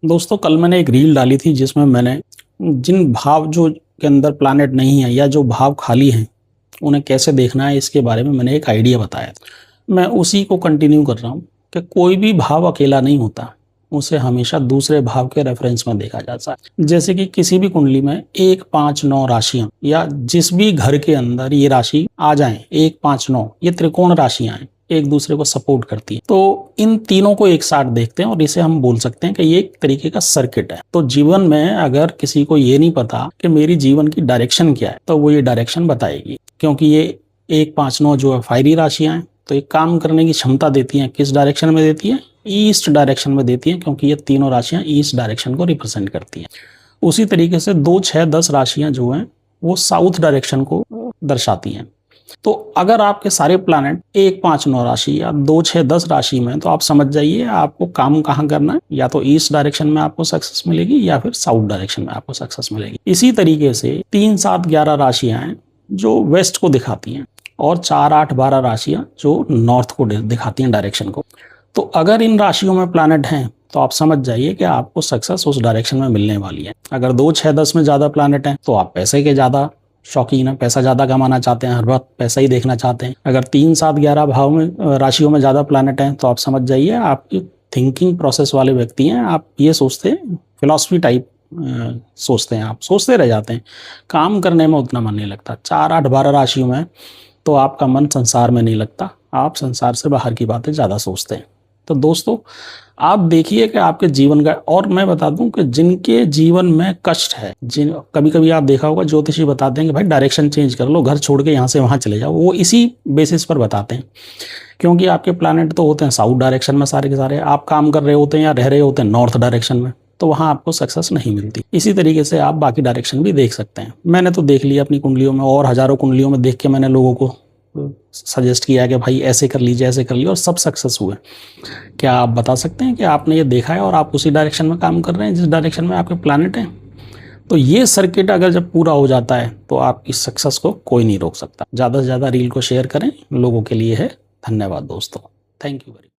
दोस्तों कल मैंने एक रील डाली थी जिसमें मैंने जिन भाव जो के अंदर प्लैनेट नहीं है या जो भाव खाली हैं उन्हें कैसे देखना है इसके बारे में मैंने एक आइडिया बताया था। मैं उसी को कंटिन्यू कर रहा हूँ कि कोई भी भाव अकेला नहीं होता, उसे हमेशा दूसरे भाव के रेफरेंस में देखा जाता है। जैसे कि किसी भी कुंडली में 1, 5, 9 राशियां या जिस भी घर के अंदर ये राशि आ जाए 1, 5, 9 ये त्रिकोण राशियां हैं, एक दूसरे को सपोर्ट करती है। तो इन तीनों को एक साथ देखते हैं और इसे हम बोल सकते हैं कि ये एक तरीके का सर्किट है। तो जीवन में अगर किसी को ये नहीं पता कि मेरी जीवन की डायरेक्शन क्या है तो वो ये डायरेक्शन बताएगी, क्योंकि ये 1, 5, 9 जो है फायरी राशियां हैं। तो एक काम करने की क्षमता देती हैं, किस डायरेक्शन में देती है? ईस्ट डायरेक्शन में देती हैं, क्योंकि ये तीनों राशियां ईस्ट डायरेक्शन को रिप्रेजेंट करती हैं। उसी तरीके से 2, 6, 10 राशियां जो हैं वो साउथ डायरेक्शन को दर्शाती हैं। तो अगर आपके सारे प्लैनेट 1, 5, 9 राशि या 2, 6, 10 राशि में, तो आप समझ जाइए आपको काम कहाँ करना है। या तो ईस्ट डायरेक्शन में आपको सक्सेस मिलेगी या फिर साउथ डायरेक्शन में आपको सक्सेस मिलेगी। इसी तरीके से 3, 7, 11 राशियां हैं जो वेस्ट को दिखाती हैं और 4, 8, 12 राशियां जो नॉर्थ को दिखाती हैं डायरेक्शन को। तो अगर इन राशियों में प्लैनेट हैं तो आप समझ जाइए कि आपको सक्सेस उस डायरेक्शन में मिलने वाली है। अगर 2, 6, 10 में ज़्यादा प्लैनेट हैं तो आप पैसे के ज़्यादा शौकीन है, पैसा ज़्यादा कमाना चाहते हैं, हर वक्त पैसा ही देखना चाहते हैं। अगर 3, 7, 11 भाव में राशियों में ज़्यादा प्लैनेट हैं तो आप समझ जाइए आपकी थिंकिंग प्रोसेस वाले व्यक्ति हैं। आप ये सोचते हैं, फिलॉसफी टाइप सोचते हैं, आप सोचते रह जाते हैं, काम करने में उतना मन नहीं लगता। 4, 8, 12 राशियों में तो आपका मन संसार में नहीं लगता, आप संसार से बाहर की बातें ज़्यादा सोचते हैं। तो दोस्तों आप देखिए कि आपके जीवन का, और मैं बता दूं कि जिनके जीवन में कष्ट है, कभी कभी आप देखा होगा ज्योतिषी बताते हैं कि भाई डायरेक्शन चेंज कर लो, घर छोड़ के यहाँ से वहाँ चले जाओ, वो इसी बेसिस पर बताते हैं। क्योंकि आपके प्लैनेट तो होते हैं साउथ डायरेक्शन में सारे के सारे, आप काम कर रहे होते हैं या रह रहे होते हैं नॉर्थ डायरेक्शन में, तो वहाँ आपको सक्सेस नहीं मिलती। इसी तरीके से आप बाकी डायरेक्शन भी देख सकते हैं। मैंने तो देख लिया अपनी कुंडलियों में, और हजारों कुंडलियों में देख के मैंने लोगों को सजेस्ट किया कि भाई ऐसे कर लीजिए, ऐसे कर लीजिए, और सब सक्सेस हुए। क्या आप बता सकते हैं कि आपने ये देखा है और आप उसी डायरेक्शन में काम कर रहे हैं जिस डायरेक्शन में आपके प्लैनेट हैं? तो ये सर्किट अगर जब पूरा हो जाता है तो आपकी सक्सेस को कोई नहीं रोक सकता। ज़्यादा से ज़्यादा रील को शेयर करें, लोगों के लिए है। धन्यवाद दोस्तों, थैंक यू वेरी मच।